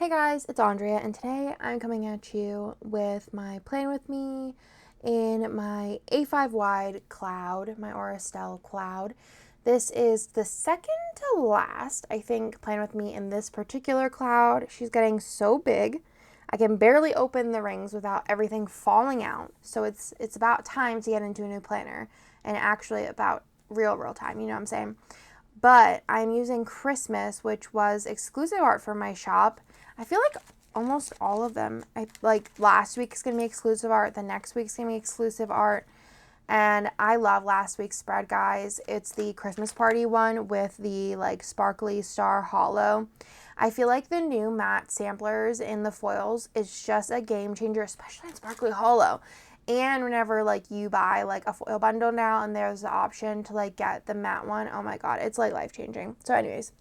Hey guys, it's Andrea, and today I'm coming at you with my Plan With Me in my A5 wide cloud, my Aurastell cloud. This is the second to last, I think, Plan With Me in this particular cloud. She's getting so big. I can barely open the rings without everything falling out. So it's about time to get into a new planner, and actually about real time, you know what I'm saying? But I'm using Christmas, which was exclusive art for my shop. I feel like almost all of them, like last week's gonna be exclusive art, the next week's gonna be exclusive art. And I love last week's spread, guys. It's the Christmas party one with the like sparkly star hollow. I feel like the new matte samplers in the foils is just a game changer, especially in sparkly hollow. And whenever like you buy like a foil bundle now and there's the option to like get the matte one, oh my god, it's like life changing. So anyways,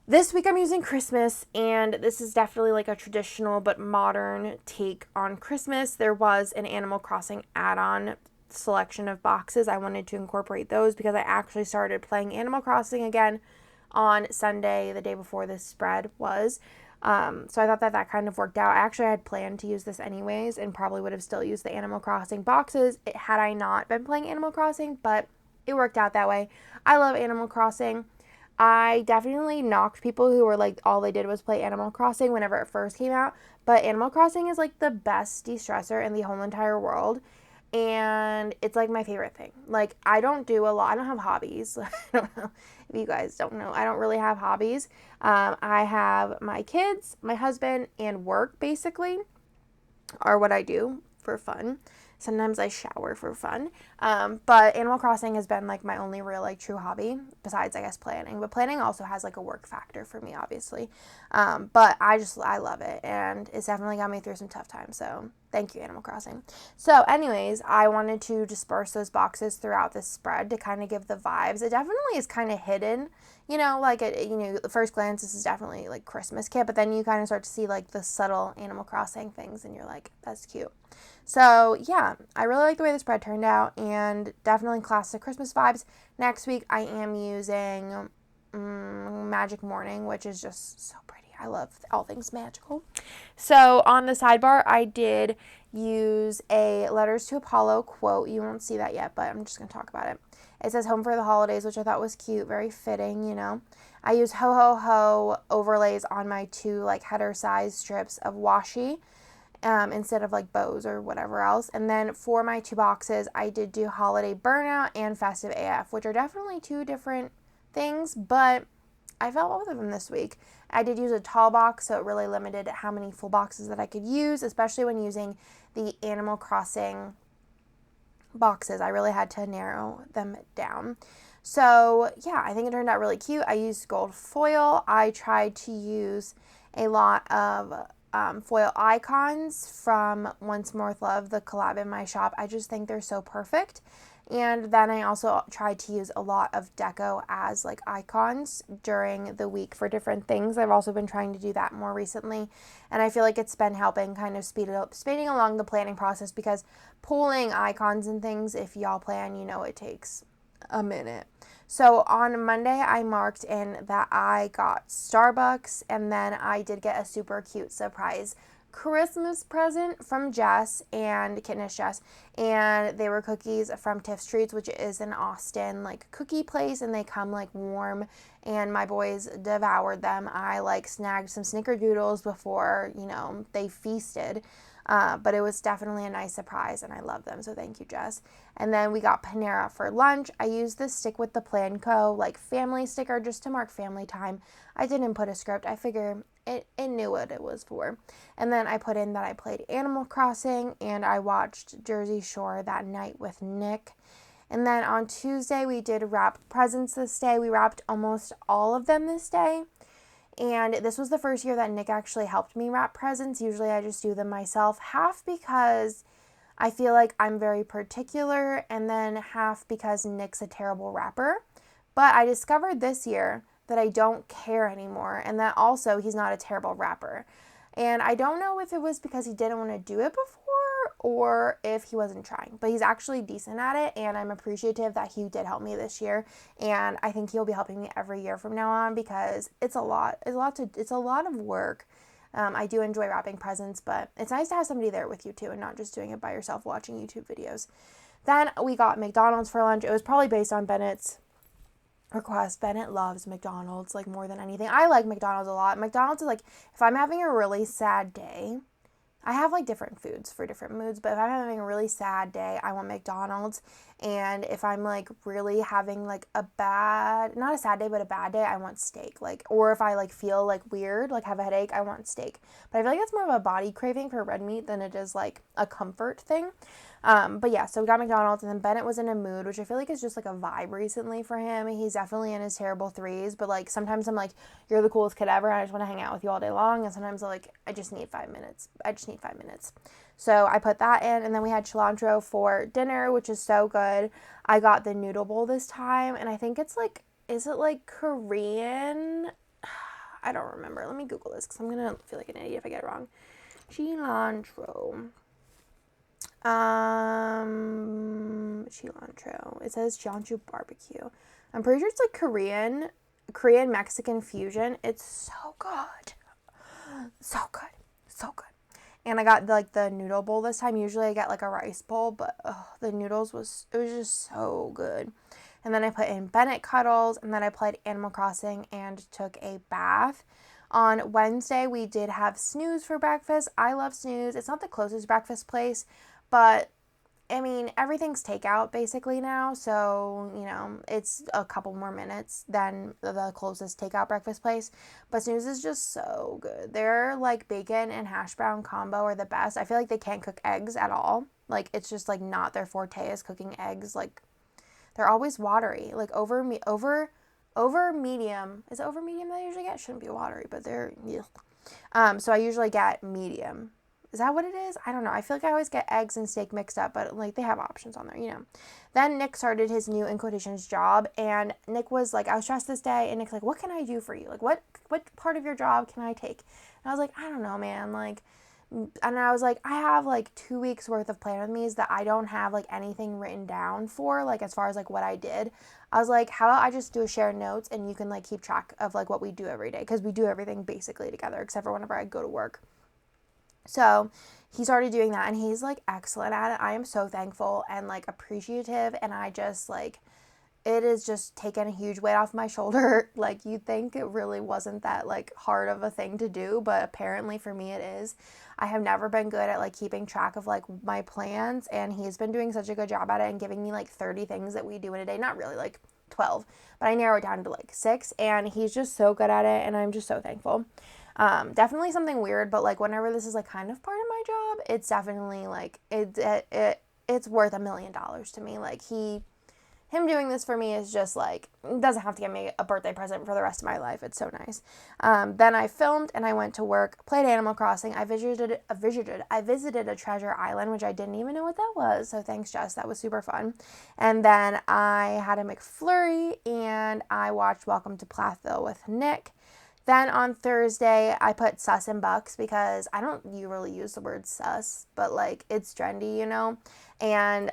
this week I'm using Christmas, and this is definitely like a traditional but modern take on Christmas. There was an Animal Crossing add-on selection of boxes. I wanted to incorporate those because I actually started playing Animal Crossing again on Sunday, the day before this spread was. So I thought that kind of worked out. I actually had planned to use this anyways and probably would have still used the Animal Crossing boxes had I not been playing Animal Crossing, but it worked out that way. I love Animal Crossing. I definitely knocked people who were like, all they did was play Animal Crossing whenever it first came out. But Animal Crossing is like the best de-stressor in the whole entire world. And it's like my favorite thing. Like, I don't do a lot. I don't have hobbies. I don't know if you guys don't know. I don't really have hobbies. I have my kids, my husband, and work basically are what I do for fun. Sometimes I shower for fun. But Animal Crossing has been like my only real like true hobby besides I guess planning. But planning also has like a work factor for me, obviously. But I love it, and it's definitely got me through some tough times. So thank you, Animal Crossing. So anyways, I wanted to disperse those boxes throughout this spread to kind of give the vibes. It definitely is kind of hidden, like at first glance, this is definitely like Christmas kit, but then you kind of start to see like the subtle Animal Crossing things, and you're like, that's cute. So yeah, I really like the way the spread turned out, and definitely classic Christmas vibes. Next week, I am using Magic Morning, which is just so pretty. I love all things magical. So on the sidebar, I did use a Letters to Apollo quote. You won't see that yet, but I'm just going to talk about it. It says home for the holidays, which I thought was cute, very fitting. I used ho ho ho overlays on my two like header size strips of washi, instead of like bows or whatever else. And then for my two boxes, I did do Holiday Burnout and Festive AF, which are definitely two different things, but I felt both of them this week. I did use a tall box, so it really limited how many full boxes that I could use, especially when using the Animal Crossing boxes. I really had to narrow them down. So yeah, I think it turned out really cute. I used gold foil. I tried to use a lot of foil icons from Once More with Love, the collab in my shop. I just think they're so perfect. And then I also tried to use a lot of deco as like icons during the week for different things. I've also been trying to do that more recently, and I feel like it's been helping kind of speeding along the planning process, because pulling icons and things, if y'all plan, it takes a minute. So on Monday, I marked in that I got Starbucks, and then I did get a super cute surprise Christmas present from Jess and Kitnish Jess, and they were cookies from Tiff's Treats, which is an Austin like cookie place, and they come like warm, and my boys devoured them. I like snagged some snickerdoodles before they feasted. But it was definitely a nice surprise, and I love them, so thank you, Jess. And then we got Panera for lunch. I used this Stick with the Plan Co. like family sticker just to mark family time. I didn't put a script. I figure it knew what it was for. And then I put in that I played Animal Crossing, and I watched Jersey Shore that night with Nick. And then on Tuesday, we did wrap presents this day. We wrapped almost all of them this day. And this was the first year that Nick actually helped me wrap presents. Usually I just do them myself, half because I feel like I'm very particular, and then half because Nick's a terrible wrapper. But I discovered this year that I don't care anymore, and that also he's not a terrible wrapper. And I don't know if it was because he didn't want to do it before or if he wasn't trying, but he's actually decent at it, and I'm appreciative that he did help me this year, and I think he'll be helping me every year from now on, because it's a lot of work I do enjoy wrapping presents, but it's nice to have somebody there with you too and not just doing it by yourself watching YouTube videos. Then we got McDonald's for lunch. It was probably based on Bennett's request. Bennett loves McDonald's like more than anything. I like McDonald's a lot. McDonald's is like, if I'm having a really sad day, I have like different foods for different moods, but if I'm having a really sad day, I want McDonald's. And if I'm like really having like a bad, not a sad day, but a bad day, I want steak. Like, or if I like feel like weird, like have a headache, I want steak. But I feel like that's more of a body craving for red meat than it is like a comfort thing. But yeah, so we got McDonald's, and then Bennett was in a mood, which I feel like is just like a vibe recently for him. He's definitely in his terrible threes, but like sometimes I'm like, you're the coolest kid ever, and I just want to hang out with you all day long. And sometimes I'm like, I just need 5 minutes. So I put that in, and then we had cilantro for dinner, which is so good. I got the noodle bowl this time, and I think it's like, is it like Korean? I don't remember. Let me Google this because I'm gonna feel like an idiot if I get it wrong. Cilantro. Cilantro. It says cilantro barbecue. I'm pretty sure it's like Korean Mexican fusion. It's so good. So good. So good. And I got like the noodle bowl this time. Usually I get like a rice bowl, but the noodles it was just so good. And then I put in Bennett cuddles, and then I played Animal Crossing and took a bath. On Wednesday, we did have Snooze for breakfast. I love Snooze. It's not the closest breakfast place, but I mean, everything's takeout basically now, so, you know, it's a couple more minutes than the closest takeout breakfast place, but Snooze is just so good. Their, like, bacon and hash brown combo are the best. I feel like they can't cook eggs at all. Like, it's just, like, not their forte is cooking eggs. Like, they're always watery. Like, over medium. Is it over medium that I usually get? It shouldn't be watery, but they're, yeah. So I usually get medium. Is that what it is? I don't know. I feel like I always get eggs and steak mixed up, but like they have options on there, you know. Then Nick started his new, in quotations, job, and Nick was like, I was stressed this day, and Nick's like, what can I do for you? Like, what part of your job can I take? And I was like, I don't know, man. Like, and I was like, I have like 2 weeks worth of plan with me's that I don't have like anything written down for, like as far as like what I did. I was like, how about I just do a share notes, and you can like keep track of like what we do every day, because we do everything basically together except for whenever I go to work. So he started doing that, and he's like excellent at it. I am so thankful and like appreciative, and I just like, it is just taken a huge weight off my shoulder. Like, you'd think it really wasn't that like hard of a thing to do, but apparently for me it is. I have never been good at like keeping track of like my plans, and he's been doing such a good job at it and giving me like 30 things that we do in a day. Not really, like 12, but I narrow it down to like 6, and he's just so good at it, and I'm just so thankful. Definitely something weird, but like whenever this is like kind of part of my job, it's definitely like it's worth $1 million to me. Like him doing this for me is just like, doesn't have to get me a birthday present for the rest of my life. It's so nice. Then I filmed, and I went to work, played Animal Crossing. I visited a treasure island, which I didn't even know what that was. So thanks, Jess. That was super fun. And then I had a McFlurry, and I watched Welcome to Plathville with Nick. Then on Thursday, I put sus and bucks, because I don't really use the word sus, but like it's trendy, you know. And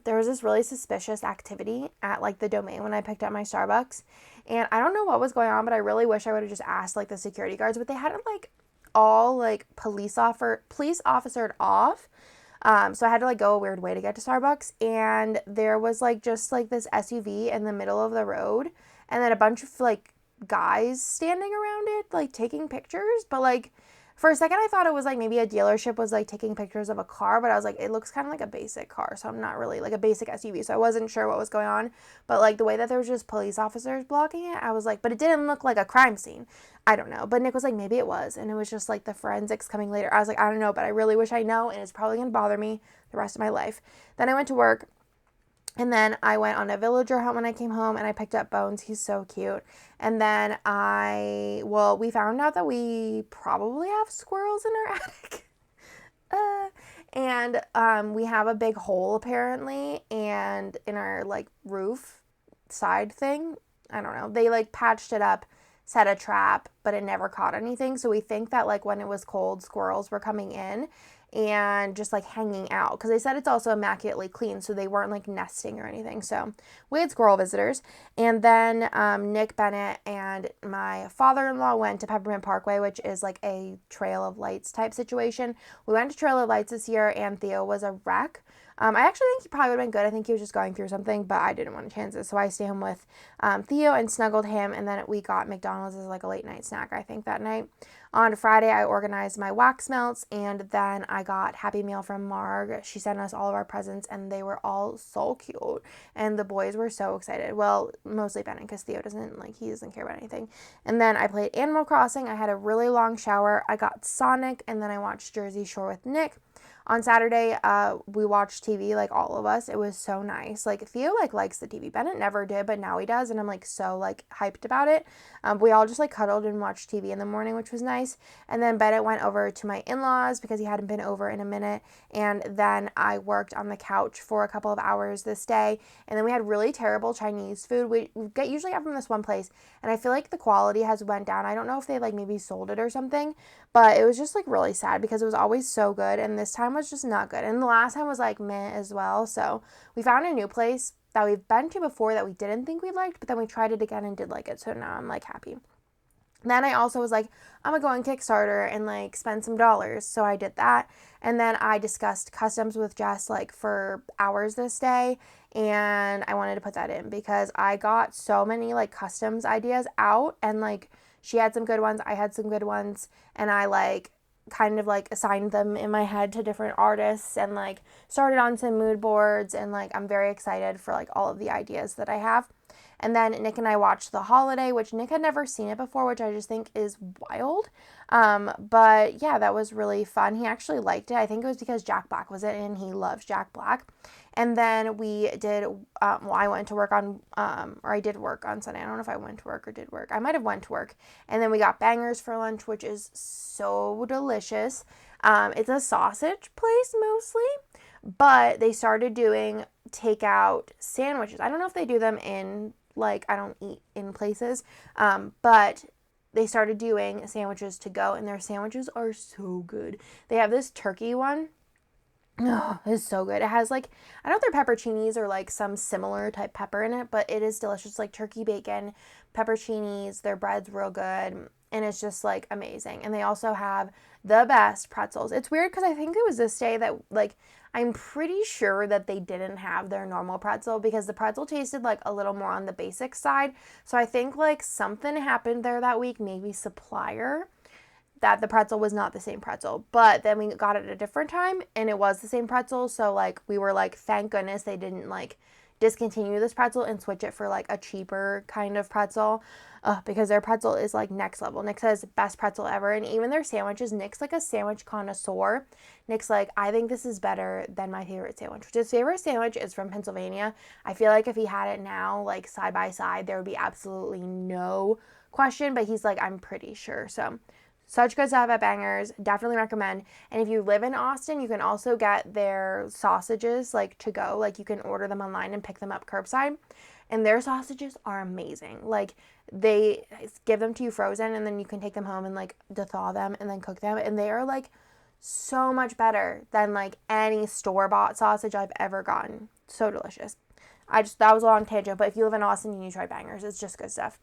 there was this really suspicious activity at like the Domain when I picked up my Starbucks, and I don't know what was going on, but I really wish I would have just asked like the security guards, but they had it like all like police officered off. So I had to like go a weird way to get to Starbucks, and there was like just like this SUV in the middle of the road, and then a bunch of like guys standing around it like taking pictures. But like for a second I thought it was like maybe a dealership was like taking pictures of a car, but I was like, it looks kind of like a basic car, so I'm not really like a basic SUV, so I wasn't sure what was going on. But like the way that there was just police officers blocking it, I was like, but it didn't look like a crime scene. I don't know, but Nick was like, maybe it was, and it was just like the forensics coming later. I was like, I don't know, but I really wish I know, and it's probably gonna bother me the rest of my life. Then I went to work, and then I went on a villager hunt when I came home, and I picked up Bones. He's so cute. And then we found out that we probably have squirrels in our attic. And we have a big hole apparently, and in our like roof side thing, I don't know, they like patched it up, set a trap, but it never caught anything. So we think that like when it was cold, squirrels were coming in, and just like hanging out, because they said it's also immaculately clean, so they weren't like nesting or anything. So we had squirrel visitors. And then Nick Bennett and my father-in-law went to Peppermint Parkway, which is like a Trail of Lights type situation. We went to Trail of Lights this year, and Theo was a wreck. I actually think he probably would have been good. I think he was just going through something, but I didn't want to chance it. So I stayed home with Theo and snuggled him, and then we got McDonald's as like a late night snack, I think, that night. On Friday, I organized my wax melts, and then I got Happy Meal from Marg. She sent us all of our presents, and they were all so cute, and the boys were so excited. Well, mostly Bennett, because Theo he doesn't care about anything. And then I played Animal Crossing. I had a really long shower. I got Sonic, and then I watched Jersey Shore with Nick. On Saturday, we watched TV, like all of us. It was so nice. Like Theo likes the TV. Bennett never did, but now he does, and I'm like so like hyped about it. We all just like cuddled and watched TV in the morning, which was nice. And then Bennett went over to my in-laws because he hadn't been over in a minute. And then I worked on the couch for a couple of hours this day. And then we had really terrible Chinese food. We usually have from this one place, and I feel like the quality has went down. I don't know if they like maybe sold it or something, but it was just like really sad because it was always so good, and this time was just not good. And the last time was like meh as well. So we found a new place that we've been to before that we didn't think we liked, but then we tried it again and did like it. So now I'm like happy. Then I also was like, I'm gonna go on Kickstarter and like spend some dollars. So I did that. And then I discussed customs with Jess like for hours this day. And I wanted to put that in because I got so many like customs ideas out, and like she had some good ones, I had some good ones, and I like kind of like assigned them in my head to different artists and like started on some mood boards, and like I'm very excited for like all of the ideas that I have. And then Nick and I watched The Holiday, which Nick had never seen it before, which I just think is wild. But yeah, that was really fun. He actually liked it. I think it was because Jack Black was in it, and he loves Jack Black. And then we did, I went to work on, or I did work on Sunday. I don't know if I went to work or did work. I might have went to work. And then we got bangers for lunch, which is so delicious. It's a sausage place mostly, but they started doing takeout sandwiches. I don't know if they do them in, like, I don't eat in places, but they started doing sandwiches to go, and their sandwiches are so good. They have this turkey one. Oh, it's so good. It has like, I don't know if they're pepperoncinis or like some similar type pepper in it, but it is delicious. Like turkey bacon, pepperoncinis, their bread's real good, and it's just like amazing. And they also have the best pretzels. It's weird because I think it was this day that like, I'm pretty sure that they didn't have their normal pretzel because the pretzel tasted like a little more on the basic side. So I think like something happened there that week, maybe supplier, that the pretzel was not the same pretzel. But then we got it at a different time and it was the same pretzel. So like we were like, thank goodness they didn't like discontinue this pretzel and switch it for like a cheaper kind of pretzel, because their pretzel is like next level. Nick says best pretzel ever. And even their sandwiches, Nick's like a sandwich connoisseur. Nick's like, I think this is better than my favorite sandwich, which his favorite sandwich is from Pennsylvania. I feel like if he had it now like side by side, there would be absolutely no question, but he's like, I'm pretty sure. So such good stuff at Bangers. Definitely recommend. And if you live in Austin, you can also get their sausages like to go. Like you can order them online and pick them up curbside. And their sausages are amazing. Like they give them to you frozen, and then you can take them home and like thaw them and then cook them. And they are like so much better than like any store-bought sausage I've ever gotten. So delicious. That was a long tangent, but if you live in Austin, you need to try Bangers. It's just good stuff.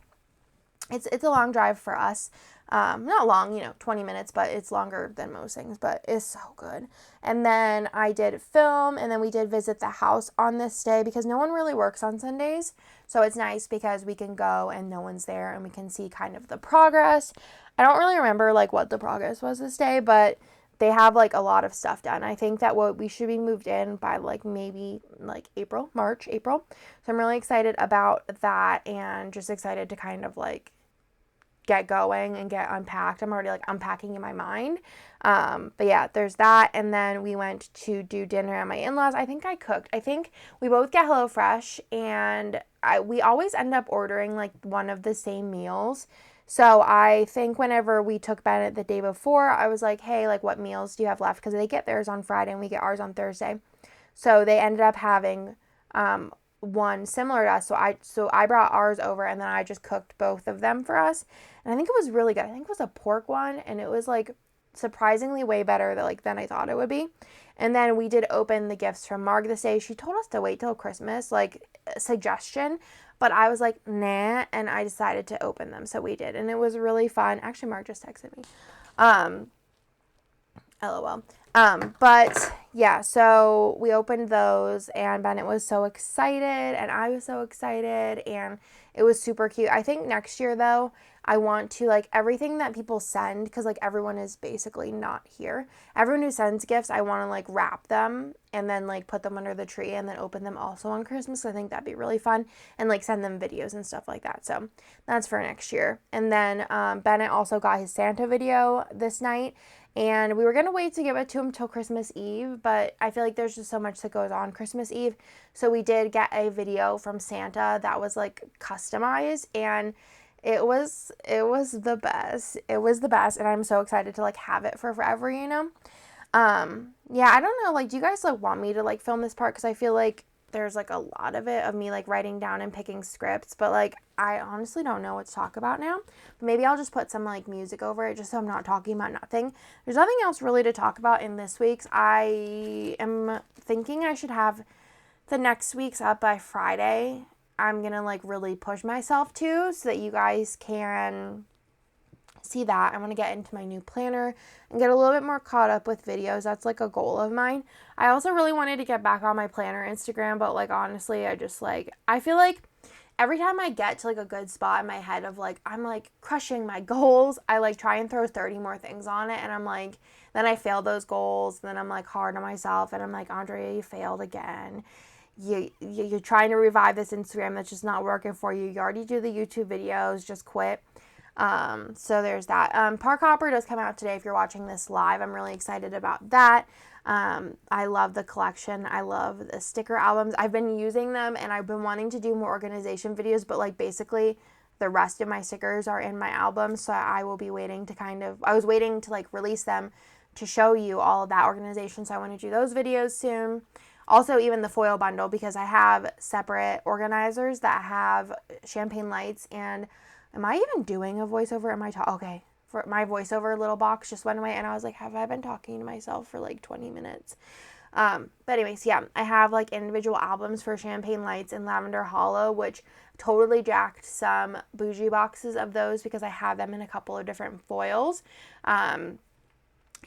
It's a long drive for us. Not long, 20 minutes, but it's longer than most things, but it's so good. And then I did film, and then we did visit the house on this day because no one really works on Sundays. So it's nice because we can go and no one's there and we can see kind of the progress. I don't really remember like what the progress was this day, but they have like a lot of stuff done. I think that we should be moved in by like maybe like March, April. So I'm really excited about that and just excited to kind of like get going and get unpacked. I'm already like unpacking in my mind. But yeah, there's that. And then we went to do dinner at my in-laws. I think I cooked. I think we both get HelloFresh, and we always end up ordering like one of the same meals. So I think whenever we took Bennett the day before, I was like, hey, like what meals do you have left? Because they get theirs on Friday and we get ours on Thursday. So they ended up having one similar to us. So I brought ours over, and then I just cooked both of them for us. And I think it was really good. I think it was a pork one, and it was like surprisingly way better than I thought it would be. And then we did open the gifts from Marg this day. She told us to wait till Christmas, like a suggestion, but I was like, nah, and I decided to open them. So we did, and it was really fun. Actually, Marg just texted me. LOL. But yeah, so we opened those and Bennett was so excited and I was so excited and it was super cute. I think next year though, I want to like everything that people send, because like everyone is basically not here. Everyone who sends gifts, I want to like wrap them and then like put them under the tree and then open them also on Christmas. I think that'd be really fun, and like send them videos and stuff like that. So that's for next year. And then Bennett also got his Santa video this night. And we were going to wait to give it to him till Christmas Eve, but I feel like there's just so much that goes on Christmas Eve. So we did get a video from Santa that was like customized, and it was the best. It was the best, and I'm so excited to like have it for forever, you know? Yeah, I don't know, like, do you guys like want me to like film this part? Because I feel like there's like a lot of it of me like writing down and picking scripts, but like I honestly don't know what to talk about now. But maybe I'll just put some like music over it just so I'm not talking about nothing. There's nothing else really to talk about in this week's. I am thinking I should have the next week's up by Friday. I'm gonna like really push myself to, so that you guys can see that. I want to get into my new planner and get a little bit more caught up with videos. That's like a goal of mine. I also really wanted to get back on my planner Instagram, but like honestly, I feel like every time I get to like a good spot in my head of like I'm like crushing my goals, I like try and throw 30 more things on it, and I'm like, then I fail those goals, and then I'm like hard on myself, and I'm like, Andrea, you failed again. You're trying to revive this Instagram that's just not working for you. You already do the YouTube videos, just quit. So there's that. Park Hopper does come out today if you're watching this live. I'm really excited about that. I love the collection. I love the sticker albums. I've been using them and I've been wanting to do more organization videos, but like basically the rest of my stickers are in my album. So I will be waiting to I was waiting to like release them to show you all of that organization. So I want to do those videos soon. Also, even the foil bundle, because I have separate organizers that have champagne lights. And am I even doing a voiceover? Okay. For my voiceover little box just went away, and I was like, have I been talking to myself for like 20 minutes? But anyways, yeah, I have like individual albums for Champagne Lights and Lavender Hollow, which totally jacked some bougie boxes of those because I have them in a couple of different foils.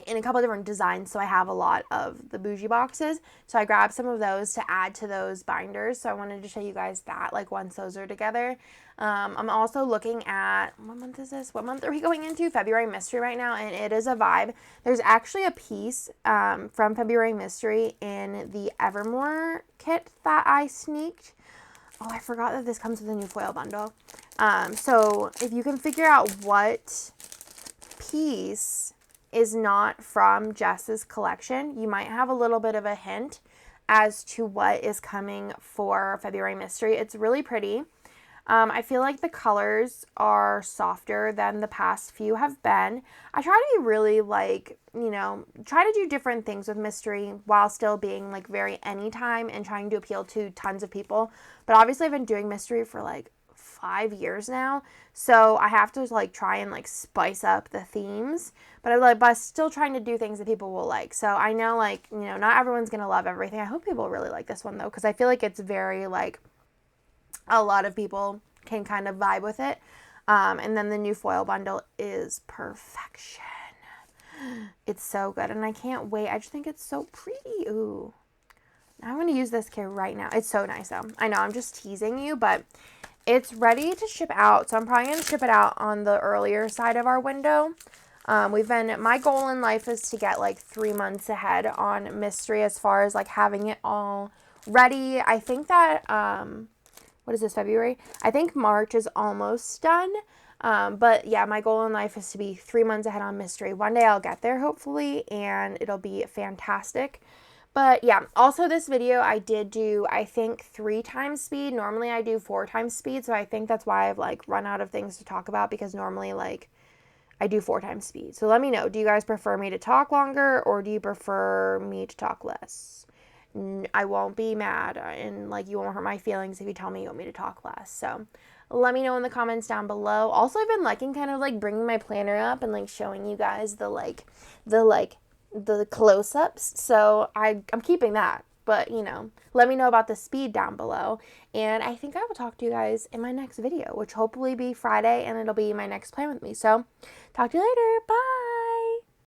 In a couple of different designs, so I have a lot of the bougie boxes. So I grabbed some of those to add to those binders. So I wanted to show you guys that, like once those are together. I'm also looking at, what month is this? What month are we going into? February Mystery right now, and it is a vibe. There's actually a piece from February Mystery in the Evermore kit that I sneaked. Oh, I forgot that this comes with a new foil bundle. So if you can figure out what piece is not from Jess's collection, you might have a little bit of a hint as to what is coming for February Mystery. It's really pretty. I feel like the colors are softer than the past few have been. I try to be really like, try to do different things with Mystery while still being like very anytime and trying to appeal to tons of people. But obviously I've been doing Mystery for like 5 years now, so I have to like try and like spice up the themes, but I'm still trying to do things that people will like. So I know like, not everyone's gonna love everything. I hope people really like this one though, because I feel like it's very like a lot of people can kind of vibe with it. And then the new foil bundle is perfection. It's so good, and I can't wait. I just think it's so pretty. Ooh, I'm gonna use this kit right now. It's so nice though. I know I'm just teasing you, but it's ready to ship out, so I'm probably going to ship it out on the earlier side of our window. My goal in life is to get like 3 months ahead on Mystery as far as like having it all ready. I think that, what is this, February? I think March is almost done. But yeah, my goal in life is to be 3 months ahead on Mystery. One day I'll get there hopefully, and it'll be fantastic. But yeah, also this video I did do, I think 3 times speed. Normally I do 4 times speed, so I think that's why I've like run out of things to talk about, because normally like I do 4 times speed. So let me know, do you guys prefer me to talk longer, or do you prefer me to talk less? I won't be mad, and like you won't hurt my feelings if you tell me you want me to talk less. So let me know in the comments down below. Also, I've been liking kind of like bringing my planner up and like showing you guys the close-ups. So I'm keeping that. But, let me know about the speed down below. And I think I will talk to you guys in my next video, which hopefully be Friday, and it'll be my next plan with me. So talk to you later. Bye.